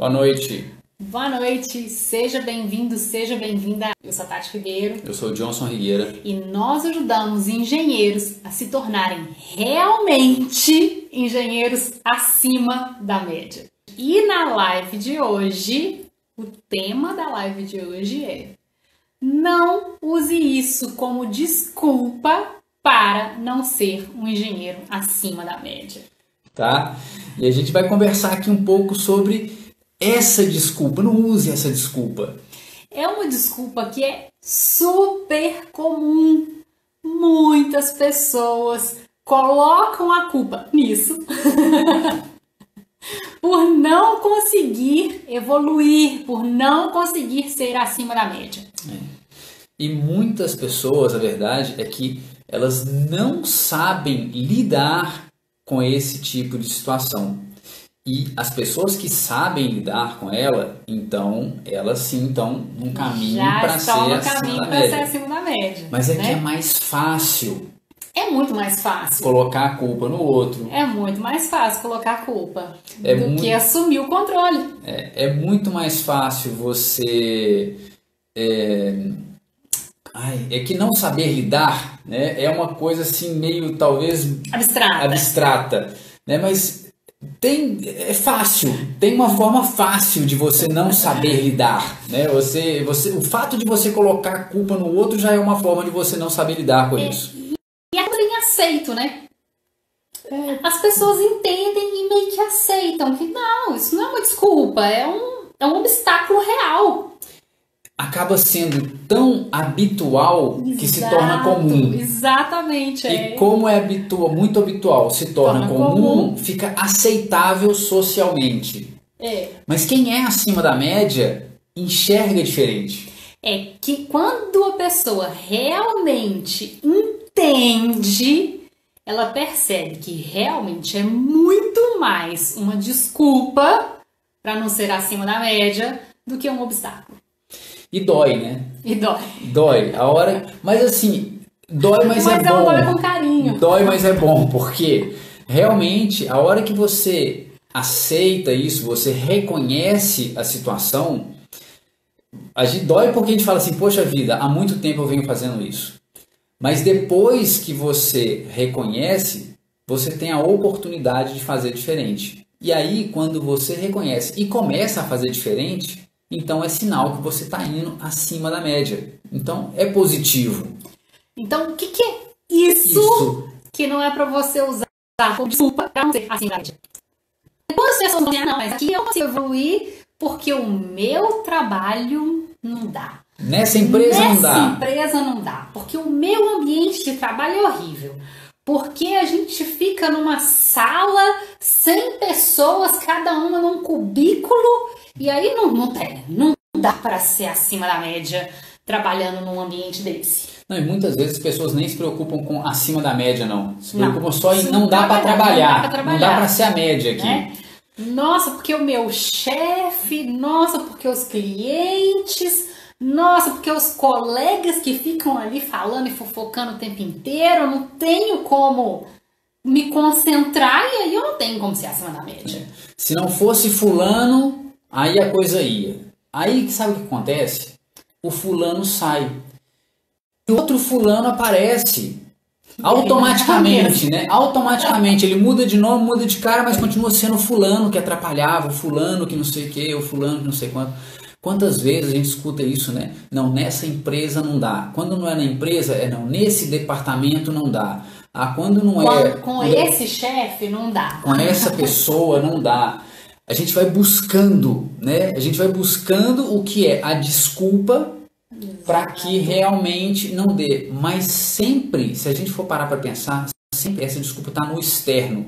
Boa noite. Boa noite, seja bem-vindo, seja bem-vinda. Eu sou a Tati Ribeiro. Eu sou o Johnson Rigueira. E nós ajudamos engenheiros a se tornarem realmente engenheiros acima da média. E na live de hoje, o tema da live de hoje é: não use isso como desculpa para não ser um engenheiro acima da média. Tá? E a gente vai conversar aqui um pouco sobre essa desculpa. Não use essa desculpa. É uma desculpa que é super comum. Muitas pessoas colocam a culpa nisso por não conseguir evoluir, por não conseguir ser acima da média. E muitas pessoas, a verdade é que elas não sabem lidar com esse tipo de situação. E as pessoas que sabem lidar com ela, então, elas sim estão num caminho para ser acima da média. Mas é, né? Que é mais fácil. É muito mais fácil colocar a culpa no outro. É muito mais fácil colocar a culpa do que assumir o controle. É muito mais fácil você... É que não saber lidar, né, é uma coisa assim meio talvez abstrata, né, mas é fácil, tem uma forma fácil de você não saber lidar, né, o fato de você colocar a culpa no outro já é uma forma de você não saber lidar com isso. E é bem aceito, né? As pessoas entendem e meio que aceitam que não, isso não é uma desculpa, é um obstáculo real. Acaba sendo tão habitual que se torna comum. Exatamente. E como é muito habitual, se torna comum, fica aceitável socialmente. Mas quem é acima da média enxerga diferente. É que quando a pessoa realmente entende, ela percebe que realmente é muito mais uma desculpa para não ser acima da média do que um obstáculo. E dói, né? E dói. Dói. A hora... Mas assim, dói, mas é bom. Mas dói com carinho. Dói, mas é bom, porque realmente a hora que você aceita isso, você reconhece a situação, a gente dói porque a gente fala assim, poxa vida, há muito tempo eu venho fazendo isso. Mas depois que você reconhece, você tem a oportunidade de fazer diferente. E aí, quando você reconhece e começa a fazer diferente, então é sinal que você está indo acima da média. Então é positivo. Então o que é isso que não é para você usar como desculpa para não ser acima da média? Quando as pessoas vão dizer, não, mas aqui eu consigo evoluir porque o meu trabalho não dá. Nessa empresa não dá. Nessa empresa não dá. Porque o meu ambiente de trabalho é horrível. Porque a gente fica numa sala, 100 pessoas, cada uma num cubículo, e aí não dá para ser acima da média trabalhando num ambiente desse. Não, e muitas vezes as pessoas nem se preocupam com acima da média, não. Se preocupam só em não dá para trabalhar, não dá para ser a média aqui. Né? Nossa, porque o meu chefe, nossa, porque os clientes... Nossa, porque os colegas que ficam ali falando e fofocando o tempo inteiro, eu não tenho como me concentrar e aí eu não tenho como ser acima da média. Se não fosse fulano, aí a coisa ia. Aí, sabe o que acontece? O fulano sai. E outro fulano aparece. Automaticamente, né? Automaticamente. Ele muda de nome, muda de cara, mas continua sendo o fulano que atrapalhava, o fulano que não sei o que, o fulano que não sei quanto. Quantas vezes a gente escuta isso, né? Não, nessa empresa não dá. Quando não é na empresa, não, nesse departamento não dá. Quando não é... Com esse chefe não dá. Com essa pessoa não dá. A gente vai buscando, né? A gente vai buscando o que é a desculpa para que realmente não dê. Mas sempre, se a gente for parar para pensar, sempre essa desculpa está no externo.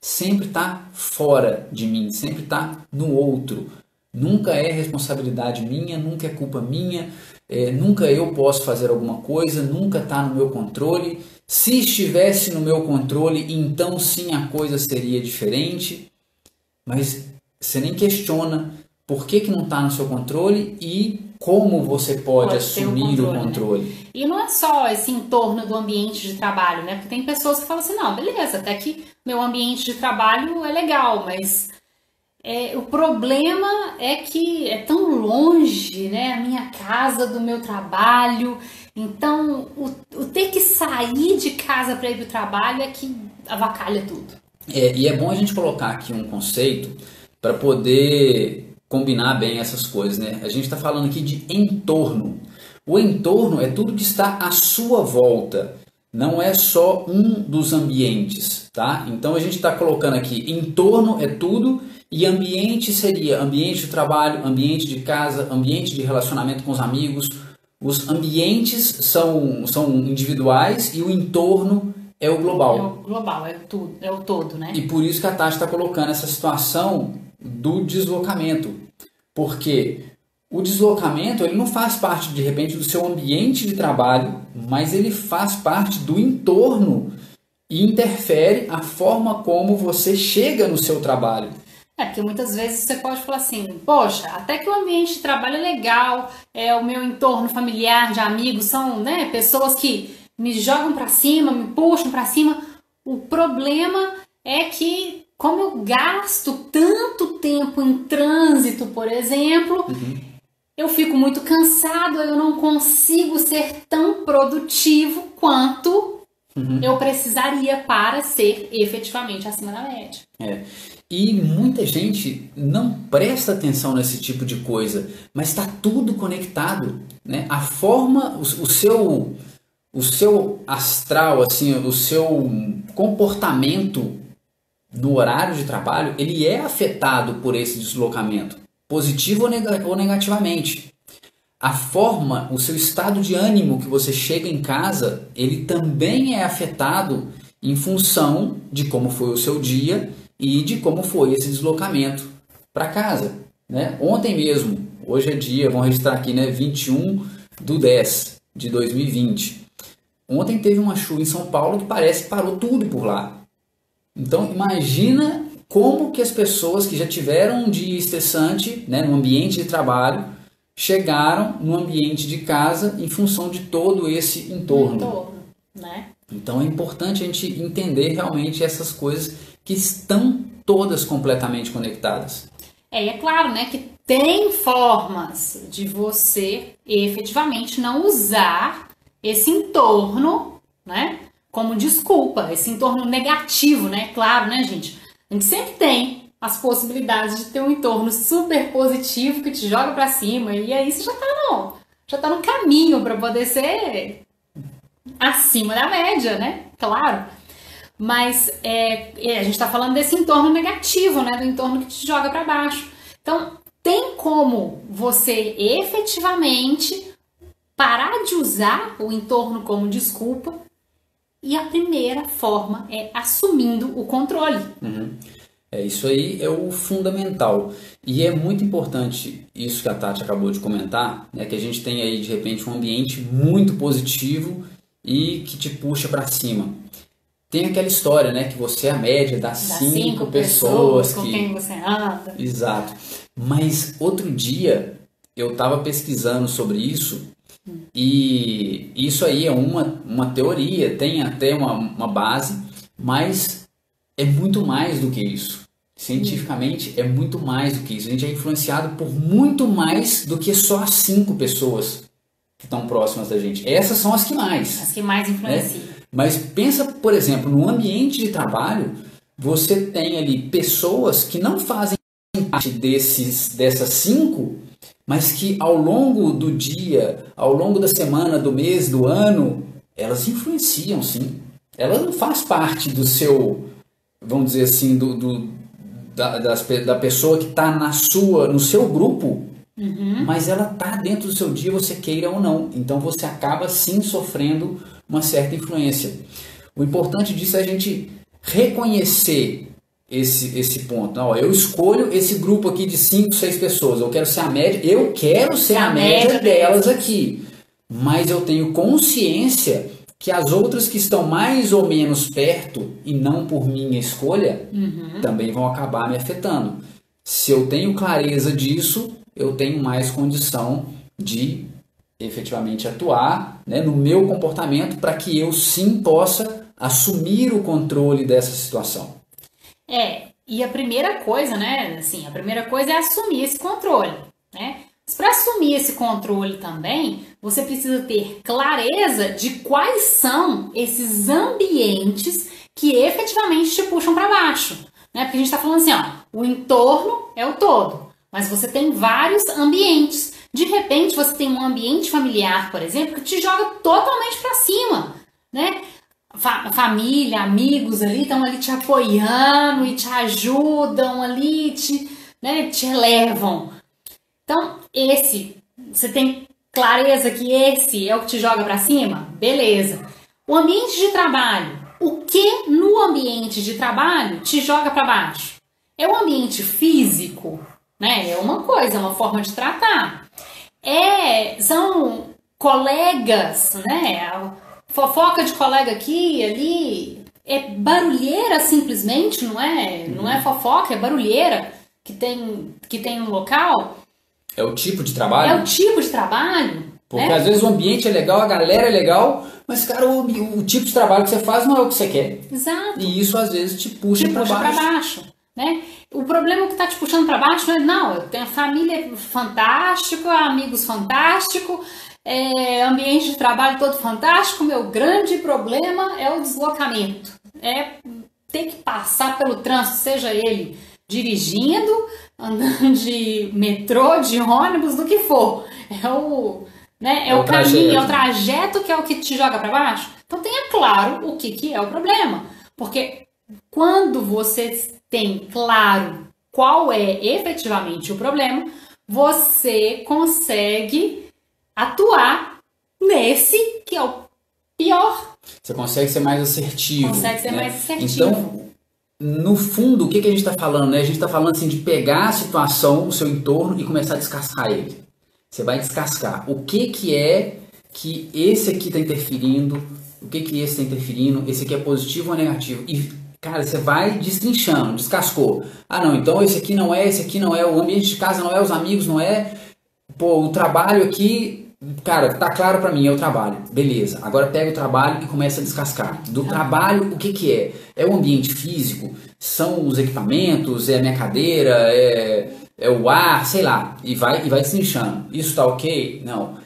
Sempre está fora de mim, sempre está no outro. Nunca é responsabilidade minha, nunca é culpa minha, nunca eu posso fazer alguma coisa, nunca está no meu controle. Se estivesse no meu controle, então sim a coisa seria diferente. Mas você nem questiona por que não está no seu controle e como você pode assumir o controle. Né? E não é só esse entorno do ambiente de trabalho, né? Porque tem pessoas que falam assim, não, beleza, até que meu ambiente de trabalho é legal, mas... O problema é que é tão longe, né, a minha casa do meu trabalho. Então, o ter que sair de casa para ir para o trabalho é que avacalha tudo. E é bom a gente colocar aqui um conceito para poder combinar bem essas coisas, né? A gente está falando aqui de entorno. O entorno é tudo que está à sua volta, não é só um dos ambientes, tá? Então a gente está colocando aqui, entorno é tudo, e ambiente seria ambiente de trabalho, ambiente de casa, ambiente de relacionamento com os amigos. Os ambientes são individuais e o entorno é o global. É o global, é o todo, né? E por isso que a Tati está colocando essa situação do deslocamento. Porque o deslocamento ele não faz parte, de repente, do seu ambiente de trabalho, mas ele faz parte do entorno e interfere a forma como você chega no seu trabalho. Porque muitas vezes você pode falar assim, poxa, até que o ambiente de trabalho é legal, o meu entorno familiar, de amigos, são, né, pessoas que me jogam pra cima, me puxam pra cima. O problema é que, como eu gasto tanto tempo em trânsito, por exemplo, eu fico muito cansado, eu não consigo ser tão produtivo quanto eu precisaria para ser efetivamente acima da média. E muita gente não presta atenção nesse tipo de coisa, mas está tudo conectado, né? A forma, o seu astral, assim, o seu comportamento no horário de trabalho, ele é afetado por esse deslocamento, positivo ou negativamente. A forma, o seu estado de ânimo que você chega em casa, ele também é afetado em função de como foi o seu dia e de como foi esse deslocamento para casa, né? Ontem mesmo, hoje é dia, vamos registrar aqui, né, 21/10/2020. Ontem teve uma chuva em São Paulo que parece que parou tudo por lá. Então imagina como que as pessoas que já tiveram um dia estressante, né, no ambiente de trabalho, chegaram no ambiente de casa em função de todo esse entorno. Né? Então é importante a gente entender realmente essas coisas que estão todas completamente conectadas. É claro, né, que tem formas de você efetivamente não usar esse entorno, né, como desculpa, esse entorno negativo, né? Claro, né, gente? A gente sempre tem as possibilidades de ter um entorno super positivo que te joga pra cima, e aí você já tá no caminho para poder ser acima da média, né? Claro. Mas a gente está falando desse entorno negativo, né? Do entorno que te joga para baixo. Então, tem como você efetivamente parar de usar o entorno como desculpa, e a primeira forma é assumindo o controle. Isso aí é o fundamental. E é muito importante isso que a Tati acabou de comentar, né? Que a gente tem aí, de repente, um ambiente muito positivo e que te puxa para cima. Tem aquela história, né, que você é a média das 5 pessoas com quem você anda. Exato. Mas outro dia eu estava pesquisando sobre isso e isso aí é uma teoria, tem até uma base, mas é muito mais do que isso. Cientificamente é muito mais do que isso. A gente é influenciado por muito mais do que só as 5 pessoas que estão próximas da gente. Essas são as que mais. As que mais influenciam. Né? Mas pensa, por exemplo, no ambiente de trabalho, você tem ali pessoas que não fazem parte dessas 5, mas que ao longo do dia, ao longo da semana, do mês, do ano, elas influenciam, sim. Elas não fazem parte do seu, vamos dizer assim, da pessoa que está no seu grupo, mas ela está dentro do seu dia, você queira ou não. Então você acaba sim sofrendo uma certa influência. O importante disso é a gente reconhecer esse ponto. Não, eu escolho esse grupo aqui de 5, 6 pessoas, eu quero ser a média delas aqui, mas eu tenho consciência que as outras que estão mais ou menos perto e não por minha escolha também vão acabar me afetando. Se eu tenho clareza disso, eu tenho mais condição de efetivamente atuar, né, no meu comportamento para que eu sim possa assumir o controle dessa situação. E a primeira coisa, né, assim, a primeira coisa é assumir esse controle, né? Mas para assumir esse controle também, você precisa ter clareza de quais são esses ambientes que efetivamente te puxam para baixo, né? Porque a gente está falando assim, ó, o entorno é o todo, mas você tem vários ambientes. De repente, você tem um ambiente familiar, por exemplo, que te joga totalmente para cima, né? Família, amigos ali estão ali te apoiando e te ajudam ali, te elevam. Então, você tem clareza que esse é o que te joga para cima? Beleza. O ambiente de trabalho. O que no ambiente de trabalho te joga para baixo? É o ambiente físico, né? É uma coisa, é uma forma de tratar. São colegas, né? Fofoca de colega aqui e ali. É barulheira simplesmente, não é? Não é fofoca, é barulheira que tem no local. É o tipo de trabalho? É o tipo de trabalho. Porque né? às vezes o ambiente é legal, a galera é legal, mas, cara, o tipo de trabalho que você faz não é o que você quer. Exato. E isso às vezes te puxa para baixo. Né? O problema que está te puxando para baixo não, eu tenho família fantástica, amigos fantásticos, ambiente de trabalho todo fantástico. Meu grande problema é o deslocamento. É ter que passar pelo trânsito, seja ele dirigindo, andando de metrô, de ônibus, do que for. É o caminho, é o trajeto que é o que te joga para baixo. Então tenha claro o que é o problema. Porque quando você tem claro qual é efetivamente o problema, você consegue atuar nesse que é o pior. Você consegue ser mais assertivo. Consegue ser mais assertivo. Então, no fundo, o que a gente está falando? Né? A gente está falando assim, de pegar a situação, o seu entorno e começar a descascar ele. Você vai descascar. O que é que esse aqui está interferindo? O que esse está interferindo? Esse aqui é positivo ou negativo? E, cara, você vai destrinchando, descascou. Ah, não, então esse aqui não é, o ambiente de casa não é, os amigos não é. Pô, o trabalho aqui, cara, tá claro pra mim, é o trabalho. Beleza, agora pega o trabalho e começa a descascar. Do trabalho, o que é? É o ambiente físico? São os equipamentos? É a minha cadeira? É o ar? Sei lá. E vai destrinchando. Isso tá ok? Não.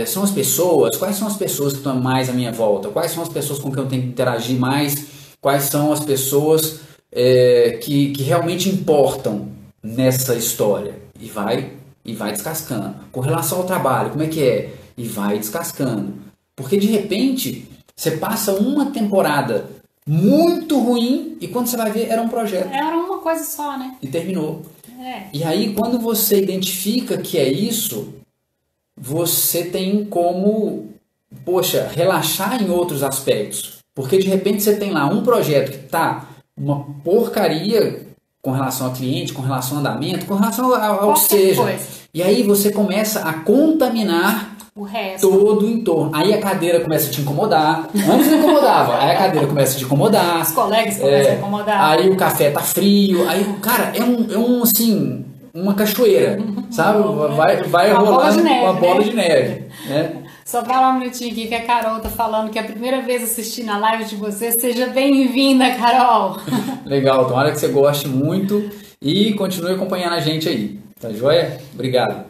São as pessoas? Quais são as pessoas que estão mais à minha volta? Quais são as pessoas com quem eu tenho que interagir mais? Quais são as pessoas que realmente importam nessa história? E vai descascando. Com relação ao trabalho, como é que é? E vai descascando. Porque de repente, você passa uma temporada muito ruim e quando você vai ver, era um projeto. Era uma coisa só, né? E terminou. E aí, quando você identifica que é isso, você tem como, relaxar em outros aspectos. Porque de repente você tem lá um projeto que tá uma porcaria com relação ao cliente, com relação ao andamento, com relação ao que seja. Coisa. E aí você começa a contaminar o resto. Todo o entorno. Aí a cadeira começa a te incomodar. Antes não incomodava. Aí a cadeira começa a te incomodar. Os colegas começam a incomodar. Aí o café tá frio. Aí, cara, assim, uma cachoeira. Sabe? Vai rolando uma bola de neve. Né? Só para um minutinho aqui que a Carol tá falando que é a primeira vez assistindo a live de você. Seja bem-vinda, Carol! Legal, tomara que você goste muito e continue acompanhando a gente aí. Tá joia? Obrigado.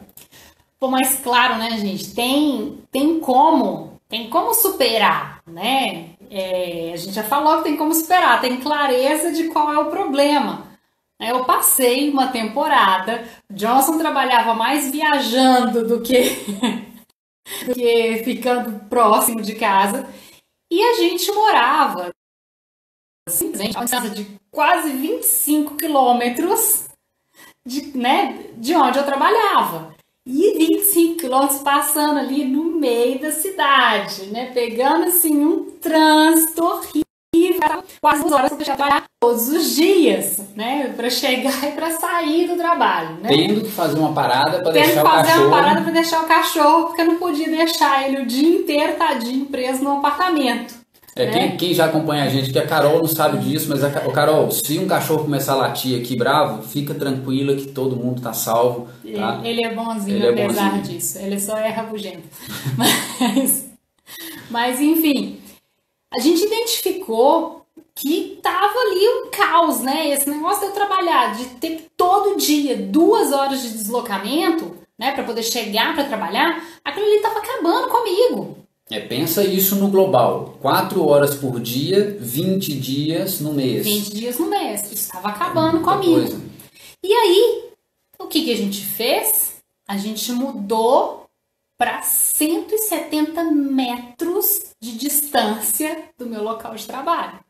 Pô, mas claro, né, gente? Tem como superar, né? A gente já falou que tem como superar, tem clareza de qual é o problema. Eu passei uma temporada, Johnson trabalhava mais viajando do que ficando próximo de casa, e a gente morava simplesmente a uma distância de quase 25 quilômetros de onde eu trabalhava. E 25 quilômetros passando ali no meio da cidade, né? Pegando assim um trânsito horrível, quase 2 horas para trabalhar todos os dias, né? Para chegar e para sair do trabalho, né? Tendo que fazer uma parada para deixar o cachorro. Tendo que fazer uma parada para deixar o cachorro, porque eu não podia deixar ele o dia inteiro, tadinho, preso no apartamento. Quem já acompanha a gente, que a Carol não sabe disso, mas Carol, se um cachorro começar a latir aqui bravo, fica tranquila que todo mundo tá salvo. Tá? Ele é bonzinho, ele apesar disso. Ele só é rabugento. Mas enfim, a gente identificou que tava ali um caos, né? Esse negócio de eu trabalhar, de ter todo dia 2 horas de deslocamento, né, para poder chegar para trabalhar, aquilo ali tava acabando comigo. Pensa isso no global. 4 horas por dia, 20 dias no mês. 20 dias no mês. Isso estava acabando comigo. Coisa. E aí, o que a gente fez? A gente mudou para 170 metros de distância do meu local de trabalho.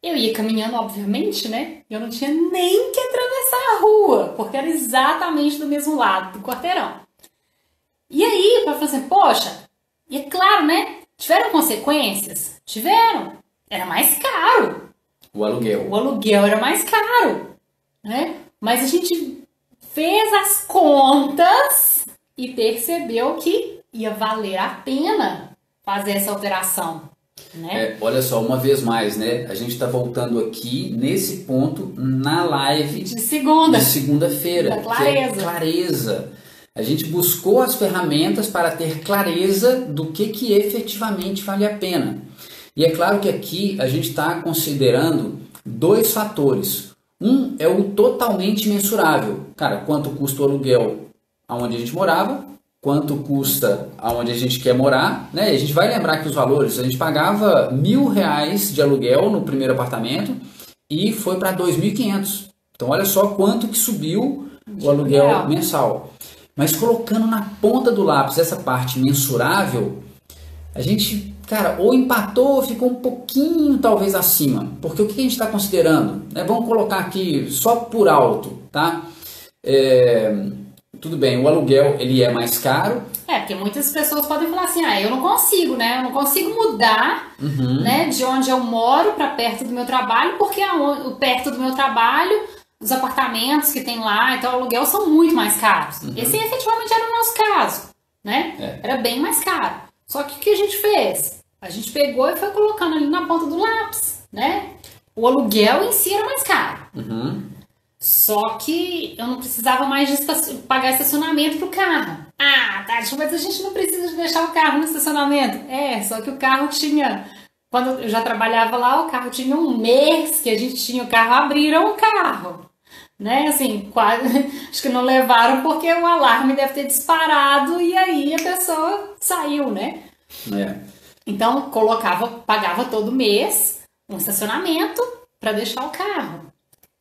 Eu ia caminhando, obviamente, né? Eu não tinha nem que atravessar a rua, porque era exatamente do mesmo lado do quarteirão. E aí, eu falei assim, poxa, e é claro, né? Tiveram consequências? Tiveram. Era mais caro. O aluguel. O aluguel era mais caro, né? Mas a gente fez as contas e percebeu que ia valer a pena fazer essa alteração. Né? Olha só, uma vez mais, né? A gente está voltando aqui nesse ponto na live de segunda-feira. Da clareza. Clareza. A gente buscou as ferramentas para ter clareza do que efetivamente vale a pena. E é claro que aqui a gente está considerando 2 fatores. Um é o totalmente mensurável. Cara, quanto custa o aluguel aonde a gente morava? Quanto custa aonde a gente quer morar, né? A gente vai lembrar que os valores, a gente pagava R$1.000 de aluguel no primeiro apartamento e foi para 2.500. Então olha só quanto que subiu o aluguel mensal. Mas colocando na ponta do lápis essa parte mensurável, a gente, cara, ou empatou ou ficou um pouquinho talvez acima. Porque o que a gente está considerando? Vamos colocar aqui só por alto, tá? Tudo bem, o aluguel ele é mais caro. Porque muitas pessoas podem falar assim, eu não consigo, né? Eu não consigo mudar, né, de onde eu moro para perto do meu trabalho, porque perto do meu trabalho, os apartamentos que tem lá, então o aluguel são muito mais caros. Esse efetivamente era o nosso caso, né? Era bem mais caro. Só que o que a gente fez? A gente pegou e foi colocando ali na ponta do lápis, né? O aluguel em si era mais caro. Só que eu não precisava mais de pagar estacionamento pro carro. Tati, mas a gente não precisa de deixar o carro no estacionamento. Só que o carro tinha... Quando eu já trabalhava lá, o carro tinha um mês que a gente tinha o carro, abriram o carro. Né, assim, quase... Acho que não levaram porque o alarme deve ter disparado e aí a pessoa saiu, né? Então, pagava todo mês um estacionamento para deixar o carro,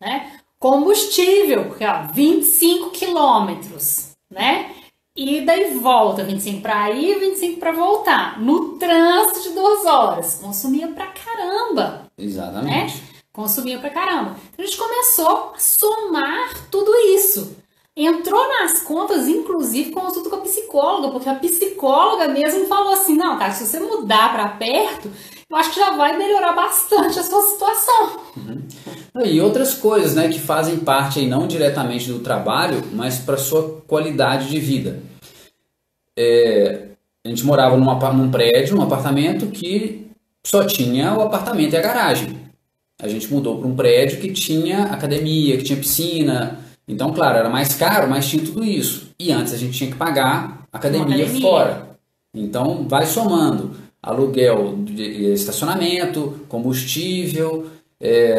né? Combustível, porque 25 quilômetros, né? Ida e volta, 25 para ir, 25 para voltar. No trânsito de 2 horas. Consumia pra caramba. Exatamente. Né? Consumia pra caramba. Então a gente começou a somar tudo isso. Entrou nas contas, inclusive, consulta com a psicóloga, porque a psicóloga mesmo falou assim, não, cara, se você mudar para perto, eu acho que já vai melhorar bastante a sua situação. E outras coisas, né, que fazem parte aí, não diretamente do trabalho, mas para sua qualidade de vida. A gente morava num prédio, num apartamento que só tinha o apartamento e a garagem. A gente mudou para um prédio que tinha academia, que tinha piscina. Então, claro, era mais caro, mas tinha tudo isso. E antes a gente tinha que pagar academia fora. Então, vai somando aluguel de estacionamento, combustível,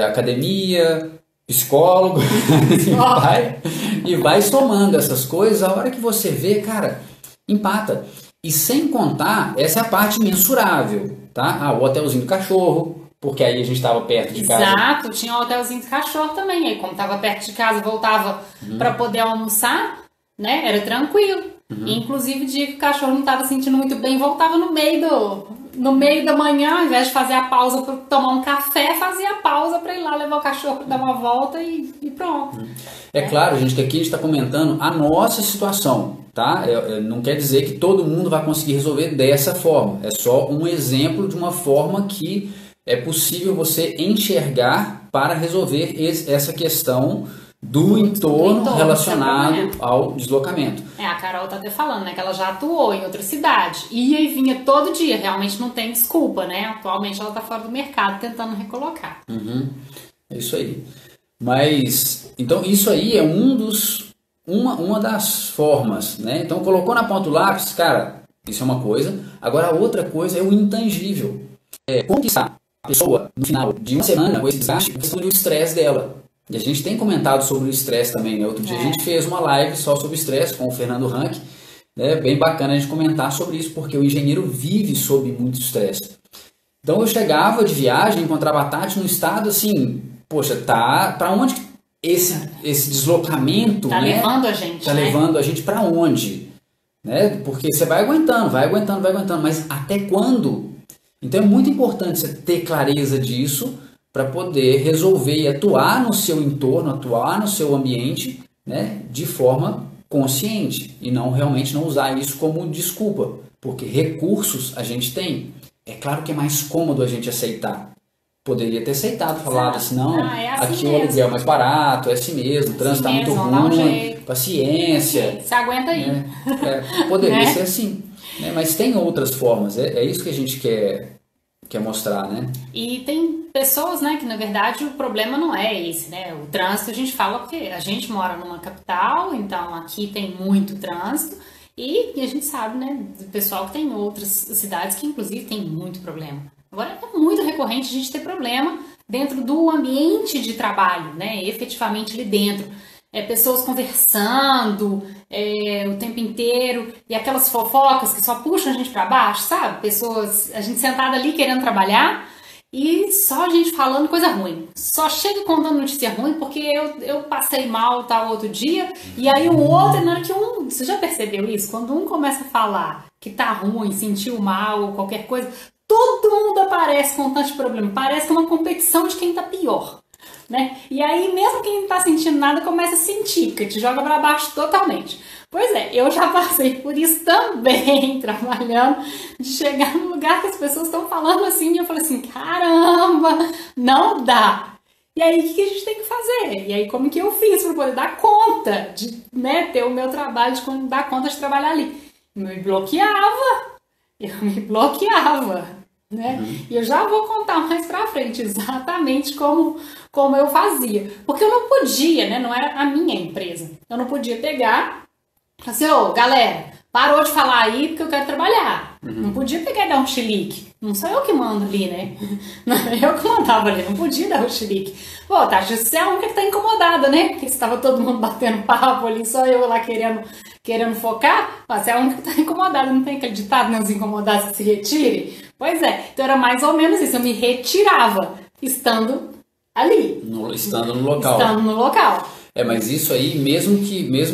academia, psicólogo, e vai somando essas coisas. A hora que você vê, cara, empata. E sem contar, essa é a parte mensurável, tá? O hotelzinho do cachorro, porque aí a gente estava perto de casa. Exato, tinha um hotelzinho do cachorro também. Aí como estava perto de casa, voltava para poder almoçar, né? Era tranquilo. E, inclusive, o dia que o cachorro não estava sentindo muito bem, voltava no meio da manhã, ao invés de fazer a pausa para tomar um café, fazia a pausa para ir lá levar o cachorro para dar uma volta e pronto. Claro, gente, que aqui a gente está comentando a nossa situação, tá? Não quer dizer que todo mundo vai conseguir resolver dessa forma. É só um exemplo de uma forma que é possível você enxergar para resolver essa questão do entorno relacionado ao deslocamento. A Carol tá até falando, né, que ela já atuou em outra cidade, ia e vinha todo dia, realmente não tem desculpa, né? Atualmente ela tá fora do mercado tentando recolocar. É isso aí. Mas, então isso aí é uma das formas, né? Então colocou na ponta do lápis, cara, isso é uma coisa. Agora a outra coisa é o intangível. Conquistar pessoa, no final de uma semana, com esse desgaste, a questão do estresse dela. E a gente tem comentado sobre o estresse também, né? Outro dia a gente fez uma live só sobre estresse com o Fernando Rank, né? Bem bacana a gente comentar sobre isso, porque o engenheiro vive sob muito estresse. Então eu chegava de viagem, encontrava a Tati no estado assim, poxa, tá, pra onde esse deslocamento, tá, né? levando a gente, tá, né? Levando a gente pra onde? Né? Porque você vai aguentando, mas até quando? Então é muito importante você ter clareza disso para poder resolver e atuar no seu entorno, atuar no seu ambiente, né, de forma consciente e não realmente não usar isso como desculpa, porque recursos a gente tem. É claro que é mais cômodo a gente aceitar. Poderia ter aceitado, falado assim, não, é assim aqui mesmo. O aluguel é mais barato, é assim mesmo, o trânsito está muito ruim, paciência. Você aguenta aí. Né? Poderia ser assim, né? Mas tem outras formas, é isso que a gente quer mostrar, né? E tem pessoas, né, que na verdade o problema não é esse, né? O trânsito a gente fala porque a gente mora numa capital, então aqui tem muito trânsito e a gente sabe, né, do pessoal que tem outras cidades que inclusive tem muito problema. Agora é muito recorrente a gente ter problema dentro do ambiente de trabalho, né? Efetivamente ali dentro. Pessoas conversando o tempo inteiro e aquelas fofocas que só puxam a gente para baixo, sabe? Pessoas, a gente sentada ali querendo trabalhar e só a gente falando coisa ruim. Só chega contando notícia ruim porque eu passei mal tal outro dia e aí o outro, na hora que você já percebeu isso? Quando um começa a falar que tá ruim, sentiu mal ou qualquer coisa, todo mundo aparece com um tanto de problema. Parece que é uma competição de quem tá pior. Né? E aí mesmo quem não tá sentindo nada começa a sentir, porque te joga para baixo totalmente. Pois é, eu já passei por isso também, trabalhando, de chegar num lugar que as pessoas estão falando assim, e eu falei assim, caramba, não dá. E aí o que a gente tem que fazer? E aí como que eu fiz para poder dar conta de, né, ter o meu trabalho, de dar conta de trabalhar ali? Eu me bloqueava. Né? E eu já vou contar mais pra frente exatamente como eu fazia. Porque eu não podia, né? Não era a minha empresa. Eu não podia pegar e falar assim, ô, galera, parou de falar aí porque eu quero trabalhar. Não podia pegar e dar um chilique. Não sou eu que mando ali, né? Não, eu que mandava ali, não podia dar um chilique. Pô, Tati, você é a única que tá incomodada, né? Porque estava todo mundo batendo papo ali, só eu lá querendo focar. Você é a única que tá incomodada, não tem aquele ditado, né? Os incomodados que se retirem. Pois é, então era mais ou menos isso, eu me retirava, estando ali. Estando no local. Estando no local. Mas isso aí, mesmo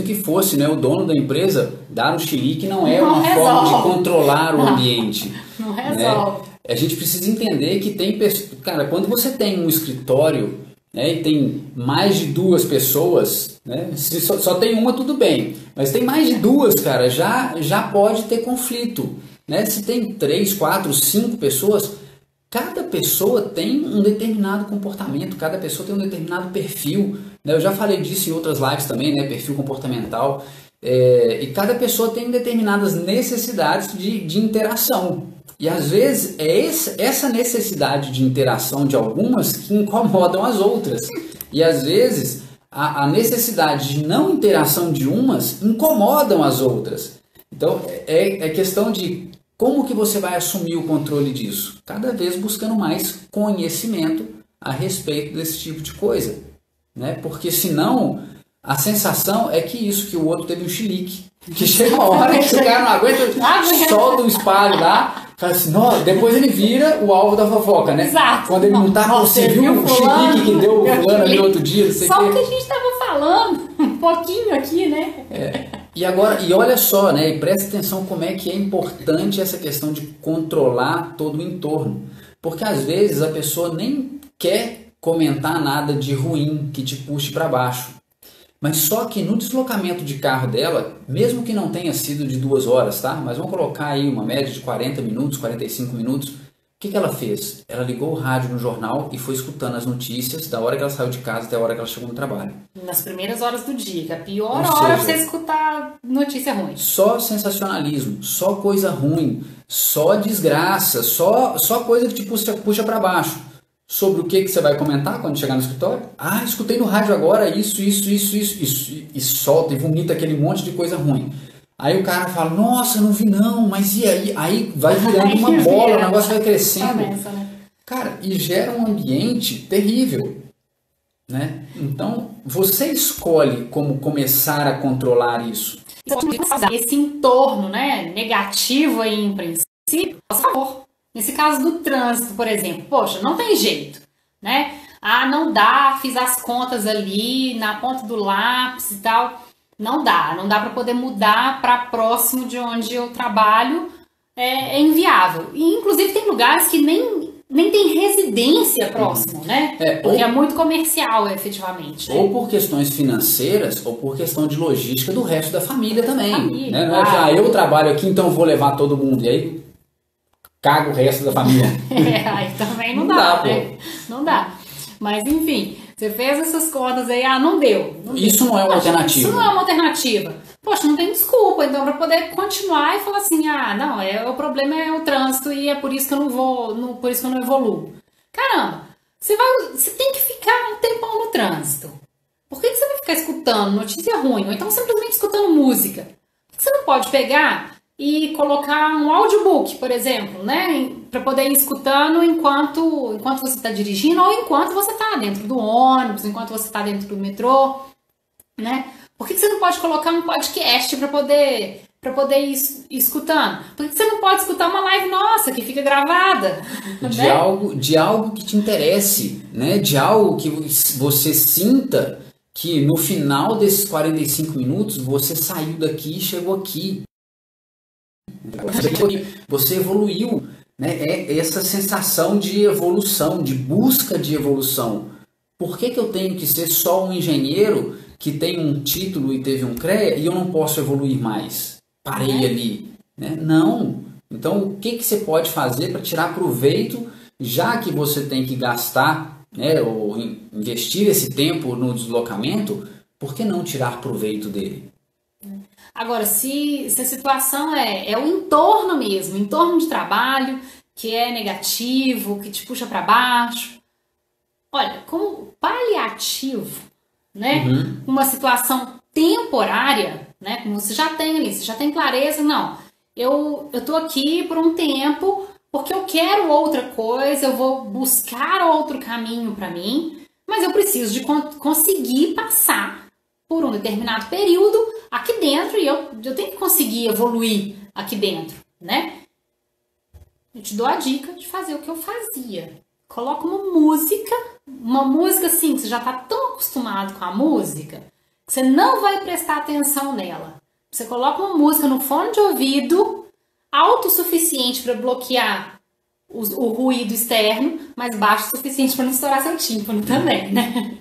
que fosse, né, o dono da empresa, dar um chilique não é uma forma de controlar o ambiente. Não resolve. Né? A gente precisa entender que tem pessoas... Cara, quando você tem um escritório, né, e tem mais de 2 pessoas, né, se só tem uma, tudo bem. Mas tem mais de 2, cara, já pode ter conflito. Né? Se tem 3, 4, 5 pessoas, cada pessoa tem um determinado comportamento, cada pessoa tem um determinado perfil. Né? Eu já falei disso em outras lives também, né? Perfil comportamental. E cada pessoa tem determinadas necessidades de interação. E às vezes é essa necessidade de interação de algumas que incomodam as outras. E às vezes a necessidade de não interação de umas incomodam as outras. Então é questão de como que você vai assumir o controle disso? Cada vez buscando mais conhecimento a respeito desse tipo de coisa. Né? Porque senão a sensação é que o outro teve um chilique. Que chega uma hora que o cara não aguenta, solta o espalho lá, fala assim, depois ele vira o alvo da fofoca, né? Exato. Quando ele não tá, você viu o chilique que deu o fulano ali outro dia, não sei só o que a gente tava falando, um pouquinho aqui, né? E agora, e olha só, né? E presta atenção como é que é importante essa questão de controlar todo o entorno. Porque às vezes a pessoa nem quer comentar nada de ruim que te puxe para baixo. Mas só que no deslocamento de carro dela, mesmo que não tenha sido de 2 horas, tá? Mas vamos colocar aí uma média de 40 minutos, 45 minutos. O que ela fez? Ela ligou o rádio no jornal e foi escutando as notícias da hora que ela saiu de casa até a hora que ela chegou no trabalho. Nas primeiras horas do dia, que é a pior hora pra você escutar notícia ruim. Só sensacionalismo, só coisa ruim, só desgraça, só coisa que te puxa para baixo. Sobre o que você vai comentar quando chegar no escritório? Ah, escutei no rádio agora isso. E solta e vomita aquele monte de coisa ruim. Aí o cara fala, nossa, não vi não, mas e aí? Aí vai virando uma bola, o negócio vai crescendo. Começa, né? Cara, e gera um ambiente terrível, né? Então, você escolhe como começar a controlar isso. Esse entorno, né, negativo aí, em princípio, a favor. Nesse caso do trânsito, por exemplo, poxa, não tem jeito, né? Ah, não dá, fiz as contas ali na ponta do lápis e tal. Não dá para poder mudar para próximo de onde eu trabalho, é inviável. E inclusive tem lugares que nem tem residência próximo, né? Porque é muito comercial, efetivamente. Né? Ou por questões financeiras, ou por questão de logística do resto da família também. Família, né? Não é que, eu trabalho aqui, então vou levar todo mundo. E aí, caga o resto da família. Aí também não dá, né? Não dá. Mas, enfim, você fez essas contas aí, não deu. Isso não é uma alternativa. Isso não é uma alternativa. Poxa, não tem desculpa, então, para poder continuar e falar assim, não, o problema é o trânsito e é por isso que eu não vou, por isso que eu não evoluo. Caramba, você tem que ficar um tempão no trânsito. Por que você vai ficar escutando notícia ruim? Ou então simplesmente escutando música? Por que você não pode pegar e colocar um audiobook, por exemplo, né, para poder ir escutando enquanto você está dirigindo ou enquanto você está dentro do ônibus, enquanto você está dentro do metrô, né? Por que você não pode colocar um podcast para poder ir escutando? Por que você não pode escutar uma live nossa que fica gravada? De algo que te interesse, né? De algo que você sinta que no final desses 45 minutos você saiu daqui e chegou aqui. Você evoluiu, né? É essa sensação de evolução, de busca de evolução. Por que eu tenho que ser só um engenheiro que tem um título e teve um CREA e eu não posso evoluir mais? Parei ali, né? Não. Então, o que você pode fazer para tirar proveito, já que você tem que gastar, né, ou investir esse tempo no deslocamento, por que não tirar proveito dele? Agora, se a situação é o entorno mesmo, entorno de trabalho, que é negativo, que te puxa para baixo, olha, como paliativo, né? Uma situação temporária, né? Como você já tem ali, você já tem clareza, não. Eu tô aqui por um tempo porque eu quero outra coisa, eu vou buscar outro caminho para mim, mas eu preciso de conseguir passar por um determinado período aqui dentro e eu tenho que conseguir evoluir aqui dentro, né? Eu te dou a dica de fazer o que eu fazia. Coloca uma música assim, que você já está tão acostumado com a música, que você não vai prestar atenção nela. Você coloca uma música no fone de ouvido, autossuficiente para bloquear o ruído externo, mas baixo o suficiente para não estourar seu tímpano também, né?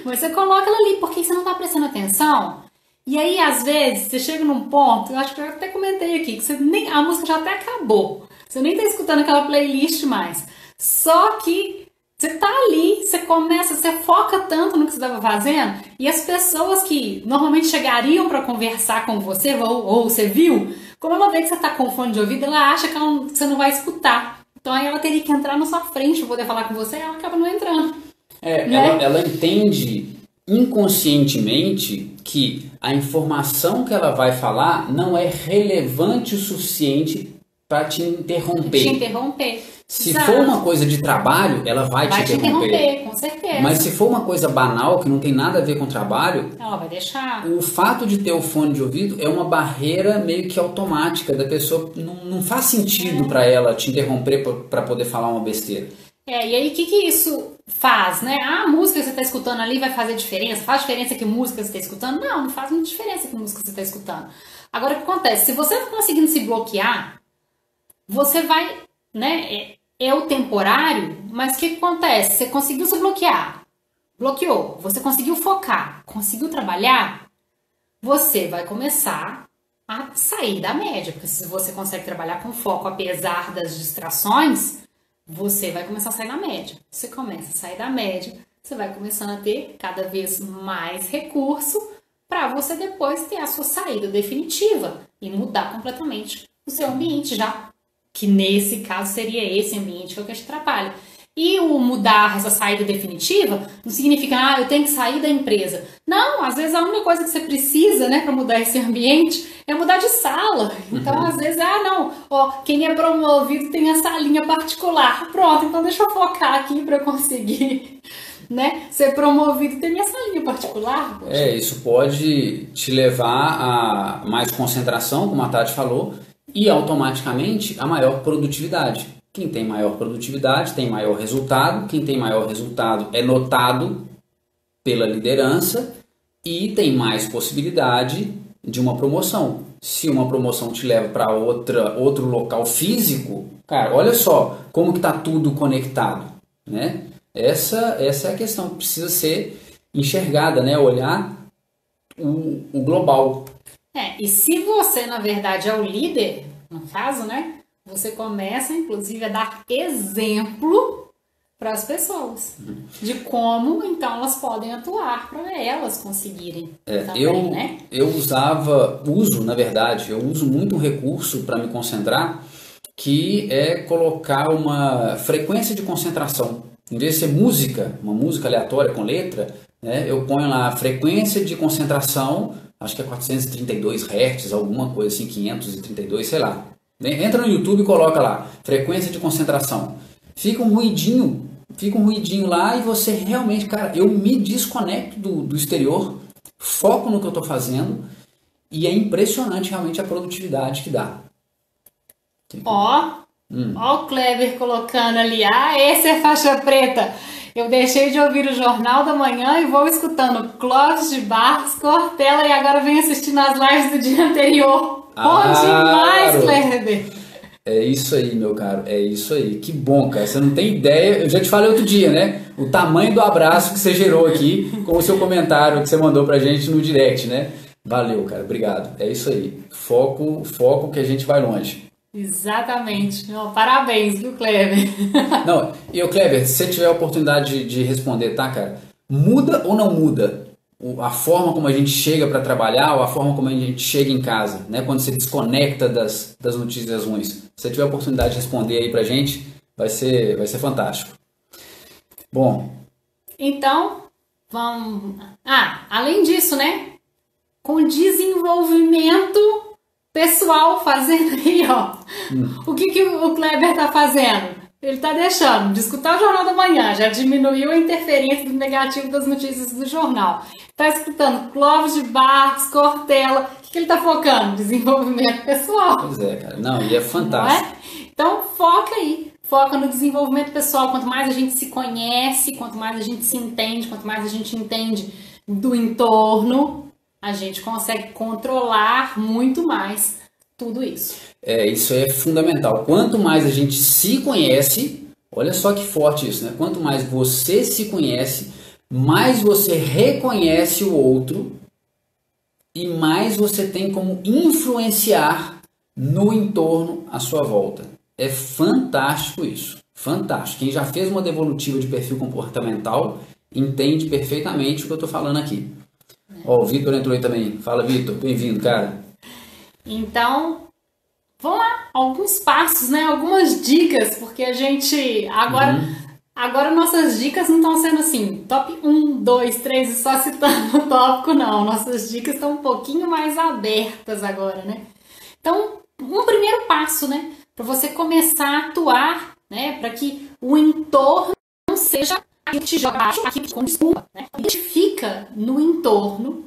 Mas você coloca ela ali, porque você não está prestando atenção. E aí, às vezes, você chega num ponto, eu acho que eu até comentei aqui, que a música já até acabou. Você nem está escutando aquela playlist mais. Só que você tá ali, você foca tanto no que você estava fazendo, e as pessoas que normalmente chegariam para conversar com você, ou você viu, como ela vê que você tá com fone de ouvido, ela acha que você não vai escutar. Então aí ela teria que entrar na sua frente para poder falar com você, e ela acaba não entrando. Né? Ela entende inconscientemente que a informação que ela vai falar não é relevante o suficiente para te interromper. Se for uma coisa de trabalho, ela vai te interromper, com certeza. Mas se for uma coisa banal, que não tem nada a ver com trabalho, ela vai deixar. O fato de ter o fone de ouvido é uma barreira meio que automática da pessoa. Não faz sentido para ela te interromper para poder falar uma besteira. E aí o que isso faz, né? A música que você está escutando ali vai fazer diferença? Faz diferença que música você está escutando? Não faz muita diferença que música você está escutando. Agora, o que acontece? Se você não conseguindo se bloquear, você vai, né? É o temporário, mas o que acontece? Você conseguiu se bloqueou, você conseguiu focar, conseguiu trabalhar, você vai começar a sair da média, porque se você consegue trabalhar com foco apesar das distrações, você vai começar a sair da média. Você começa a sair da média, você vai começando a ter cada vez mais recurso para você depois ter a sua saída definitiva e mudar completamente o seu ambiente já. Que nesse caso seria esse ambiente que é o que te atrapalha. E o mudar essa saída definitiva não significa, eu tenho que sair da empresa. Não, às vezes a única coisa que você precisa, né, para mudar esse ambiente é mudar de sala. Então, às vezes, não, ó, quem é promovido tem a salinha particular. Pronto, então deixa eu focar aqui para conseguir, né, ser promovido e ter minha salinha particular. Poxa. Isso pode te levar a mais concentração, como a Tati falou, e automaticamente a maior produtividade. Quem tem maior produtividade tem maior resultado, quem tem maior resultado é notado pela liderança e tem mais possibilidade de uma promoção. Se uma promoção te leva para outro local físico, cara, olha só como que está tudo conectado, né? Essa é a questão que precisa ser enxergada, né? Olhar o global. E se você, na verdade, é o líder, no caso, né? Você começa, inclusive, a dar exemplo para as pessoas de como, então, elas podem atuar para elas conseguirem também, né? Eu uso muito um recurso para me concentrar, que é colocar uma frequência de concentração. Em vez de ser uma música aleatória com letra, né, eu ponho lá a frequência de concentração, acho que é 432 Hz, alguma coisa assim, 532, sei lá. Entra no YouTube e coloca lá, frequência de concentração. Fica um ruidinho lá e você realmente, cara, eu me desconecto do exterior, foco no que eu estou fazendo e é impressionante realmente a produtividade que dá. Ó o Kleber colocando ali, esse é faixa preta. Eu deixei de ouvir o Jornal da Manhã e vou escutando Clóvis de Barros, Cortella e agora venho assistindo as lives do dia anterior. Bom demais, Kleber! É isso aí, meu caro, é isso aí. Que bom, cara, você não tem ideia, eu já te falei outro dia, né? O tamanho do abraço que você gerou aqui com o seu comentário que você mandou pra gente no direct, né? Valeu, cara, obrigado. É isso aí, foco que a gente vai longe. Exatamente. Parabéns, viu, Kleber? Não, e o Kleber, se você tiver a oportunidade de responder, tá, cara? Muda ou não muda a forma como a gente chega para trabalhar ou a forma como a gente chega em casa, né? Quando você desconecta das notícias ruins. Se você tiver a oportunidade de responder aí pra gente, vai ser fantástico. Bom. Então, vamos... além disso, né? Com desenvolvimento pessoal fazendo aí, ó. O que o Kleber tá fazendo? Ele tá deixando de escutar o Jornal da Manhã, já diminuiu a interferência do negativo das notícias do jornal. Tá escutando Clóvis de Barros, Cortella. O que ele tá focando? Desenvolvimento pessoal. Pois é, cara. Não, e é fantástico. Não é? Então, foca aí. Foca no desenvolvimento pessoal. Quanto mais a gente se conhece, quanto mais a gente se entende, quanto mais a gente entende do entorno, a gente consegue controlar muito mais tudo isso. Isso é fundamental. Quanto mais a gente se conhece, olha só que forte isso, né? Quanto mais você se conhece, mais você reconhece o outro e mais você tem como influenciar no entorno à sua volta. É fantástico isso. Fantástico. Quem já fez uma devolutiva de perfil comportamental entende perfeitamente o que eu estou falando aqui. O Vitor entrou aí também. Fala, Vitor. Bem-vindo, cara. Então, vamos lá. Alguns passos, né? Algumas dicas, porque a gente... Agora nossas dicas não estão sendo assim, top 1, 2, 3 e só citando o tópico, não. Nossas dicas estão um pouquinho mais abertas agora, né? Então, um primeiro passo, né? Para você começar a atuar, né? Para que o entorno não seja aquilo que te joga abaixo, aquilo que te desculpa, né? Identifica no entorno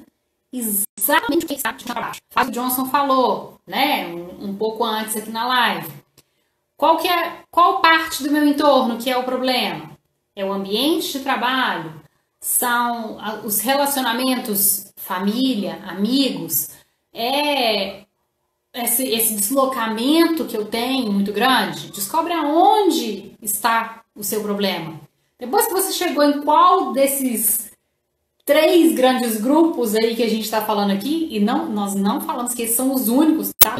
exatamente o que está te jogando abaixo. O Johnson falou, né? Um pouco antes aqui na live. Qual parte do meu entorno que é o problema? É o ambiente de trabalho? São os relacionamentos, família, amigos? É esse deslocamento que eu tenho muito grande? Descobre aonde está o seu problema. Depois que você chegou em qual desses 3 grandes grupos aí que a gente está falando aqui, e nós não falamos que esses são os únicos, tá?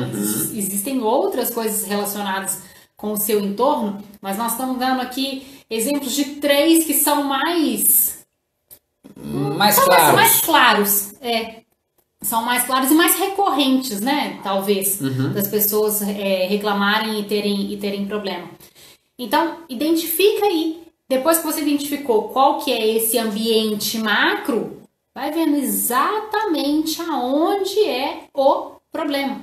Existem outras coisas relacionadas com o seu entorno, mas nós estamos dando aqui exemplos de 3 que são mais claros. Mais claros, são mais claros e mais recorrentes, né? Talvez, das pessoas reclamarem e terem problema. Então, identifica aí. Depois que você identificou qual que é esse ambiente macro, vai vendo exatamente aonde é o problema.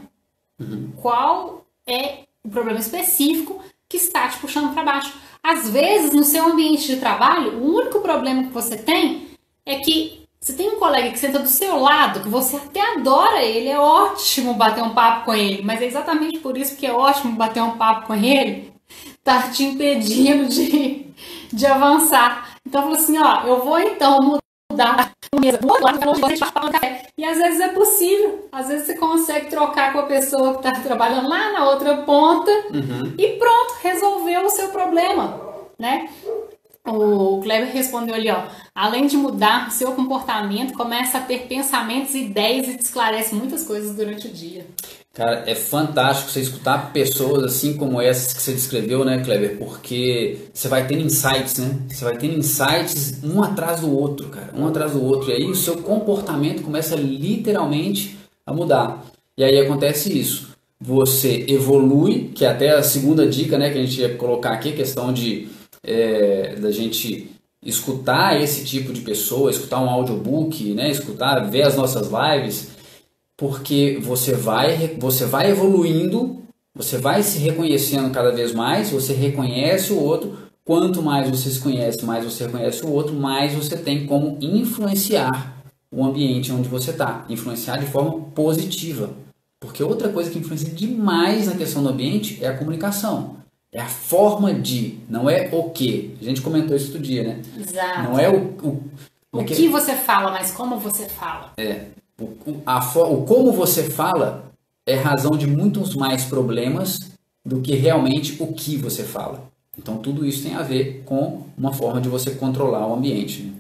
Qual é o problema específico que está te puxando para baixo? Às vezes, no seu ambiente de trabalho, o único problema que você tem é que você tem um colega que senta do seu lado, que você até adora ele, é ótimo bater um papo com ele, mas é exatamente por isso que é ótimo bater um papo com ele, tá te impedindo de avançar. Então, eu falo assim, ó, eu vou então mudar a mesa do outro lado, e às vezes é possível, às vezes você consegue trocar com a pessoa que está trabalhando lá na outra ponta e pronto, resolveu o seu problema, né? O Kleber respondeu ali, ó, além de mudar o seu comportamento, começa a ter pensamentos, ideias e te esclarece muitas coisas durante o dia. Cara, é fantástico você escutar pessoas assim como essas que você descreveu, né, Kleber? Porque você vai tendo insights, né? Você vai tendo insights um atrás do outro, cara. Um atrás do outro. E aí o seu comportamento começa literalmente a mudar. E aí acontece isso. Você evolui, que é até a segunda dica, né, que a gente ia colocar aqui, a questão da gente escutar esse tipo de pessoa, escutar um audiobook, né, ver as nossas lives. Porque você vai evoluindo, você vai se reconhecendo cada vez mais, você reconhece o outro. Quanto mais você se conhece, mais você reconhece o outro, mais você tem como influenciar o ambiente onde você está. Influenciar de forma positiva. Porque outra coisa que influencia demais na questão do ambiente é a comunicação. É a forma de, não é o que. A gente comentou isso outro dia, né? Exato. Não é o que você fala, mas como você fala. O como você fala é razão de muitos mais problemas do que realmente o que você fala. Então tudo isso tem a ver com uma forma de você controlar o ambiente. Né?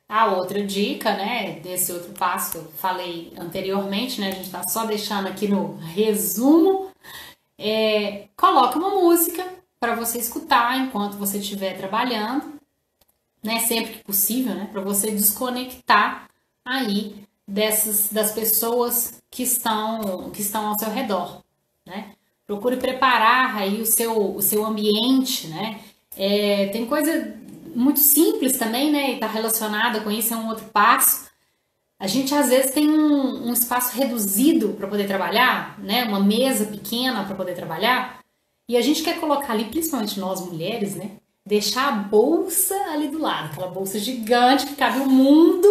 A outra dica, né, desse outro passo que eu falei anteriormente, né, a gente está só deixando aqui no resumo, coloque uma música para você escutar enquanto você estiver trabalhando, né, sempre que possível, né, para você desconectar aí das pessoas que estão ao seu redor, né? Procure preparar aí o seu ambiente, né? Tem coisa muito simples também, né? E está relacionada com isso, é um outro passo. A gente às vezes tem um espaço reduzido para poder trabalhar, né? Uma mesa pequena para poder trabalhar, e a gente quer colocar ali, principalmente nós mulheres, né? Deixar a bolsa ali do lado, aquela bolsa gigante que cabe o mundo,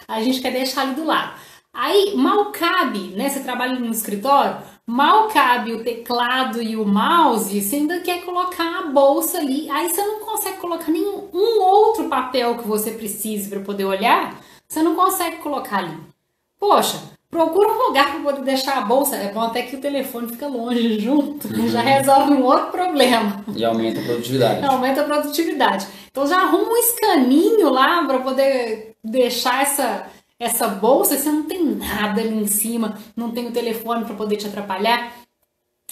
a gente quer deixar ali do lado. Aí mal cabe, né? Você trabalha no escritório, mal cabe o teclado e o mouse, você ainda quer colocar a bolsa ali, aí você não consegue colocar nenhum outro papel que você precise para poder olhar, você não consegue colocar ali. Poxa, procura um lugar para poder deixar a bolsa. É bom até que o telefone fica longe junto, já resolve um outro problema. E aumenta a produtividade. Aumenta a produtividade. Então já arruma um escaninho lá para poder deixar essa bolsa, você não tem nada ali em cima, não tem o telefone para poder te atrapalhar.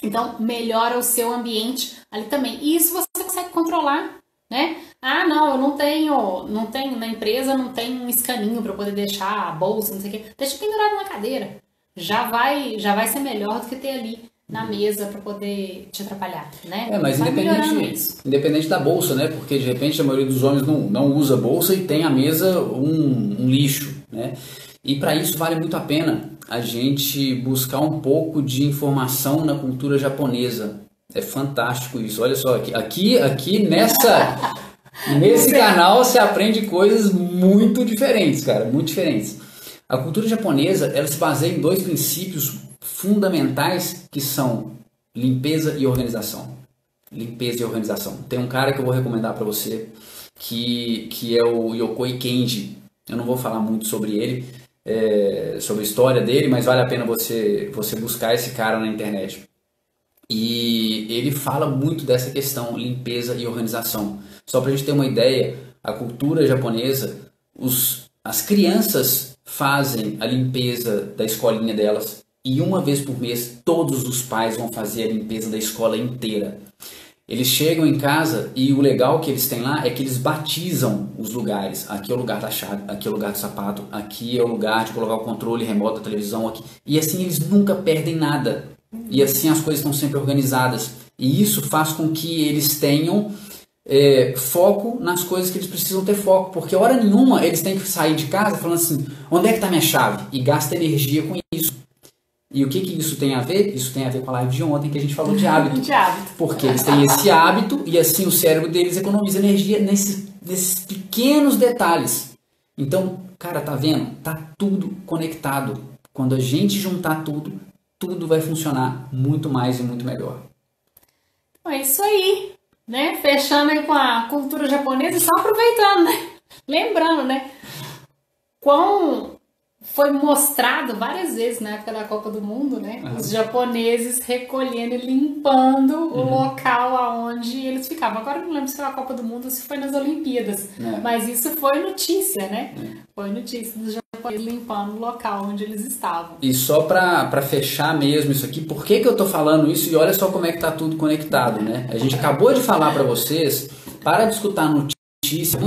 Então melhora o seu ambiente ali também. E isso você consegue controlar, né? Ah, não, eu não tenho na empresa, não tem um escaninho para poder deixar a bolsa, não sei o quê. Deixa pendurado na cadeira. Já vai ser melhor do que ter ali na mesa para poder te atrapalhar, né? Mas independente da bolsa, né? Porque de repente a maioria dos homens não usa bolsa e tem à mesa um lixo, né? E para isso vale muito a pena a gente buscar um pouco de informação na cultura japonesa. É fantástico isso. Olha só, aqui nesse canal você aprende coisas muito diferentes, cara, muito diferentes. A cultura japonesa, ela se baseia em 2 princípios fundamentais que são limpeza e organização. Limpeza e organização. Tem um cara que eu vou recomendar para você que é o Yokoi Kenji. Eu não vou falar muito sobre ele, sobre a história dele, mas vale a pena você buscar esse cara na internet. E ele fala muito dessa questão, limpeza e organização. Só para a gente ter uma ideia, a cultura japonesa, as crianças fazem a limpeza da escolinha delas e uma vez por mês todos os pais vão fazer a limpeza da escola inteira. Eles chegam em casa e o legal que eles têm lá é que eles batizam os lugares. Aqui é o lugar da chave, aqui é o lugar do sapato, aqui é o lugar de colocar o controle remoto da televisão. Aqui. E assim eles nunca perdem nada. E assim as coisas estão sempre organizadas. E isso faz com que eles tenham foco nas coisas que eles precisam ter foco. Porque hora nenhuma eles têm que sair de casa falando assim, onde é que está minha chave? E gasta energia com isso. E o que isso tem a ver? Isso tem a ver com a live de ontem que a gente falou de hábito. De hábito. Porque eles têm esse hábito e assim o cérebro deles economiza energia nesses pequenos detalhes. Então, cara, tá vendo? Tá tudo conectado. Quando a gente juntar tudo vai funcionar muito mais e muito melhor. Então é isso aí, né? Fechando aí com a cultura japonesa e só aproveitando, né? Lembrando, né? Quão foi mostrado várias vezes na época da Copa do Mundo, né? Os japoneses recolhendo e limpando o local aonde eles ficavam. Agora eu não lembro se foi a Copa do Mundo ou se foi nas Olimpíadas, mas isso foi notícia, né? Foi notícia dos japoneses limpando o local onde eles estavam. E só pra fechar mesmo isso aqui, por que eu tô falando isso? E olha só como é que tá tudo conectado, né? A gente acabou de falar pra vocês, para de escutar notícia,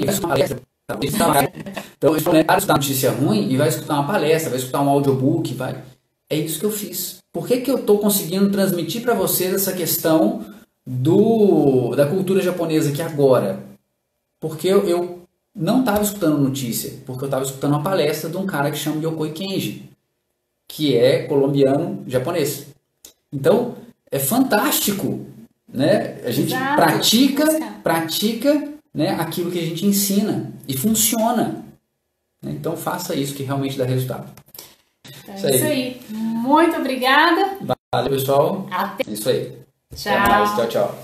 então, para escutar notícia ruim e vai escutar uma palestra, vai escutar um audiobook, vai. É isso que eu fiz. Por que eu estou conseguindo transmitir para vocês essa questão da cultura japonesa aqui agora? Porque eu não estava escutando notícia, porque eu estava escutando uma palestra de um cara que chama Yokoi Kenji, que é colombiano-japonês. Então, é fantástico, né? A gente pratica, né, aquilo que a gente ensina e funciona. Então faça isso que realmente dá resultado. É isso aí. Muito obrigada. Valeu, pessoal. Até. Isso aí. Tchau. Até mais. Tchau, tchau.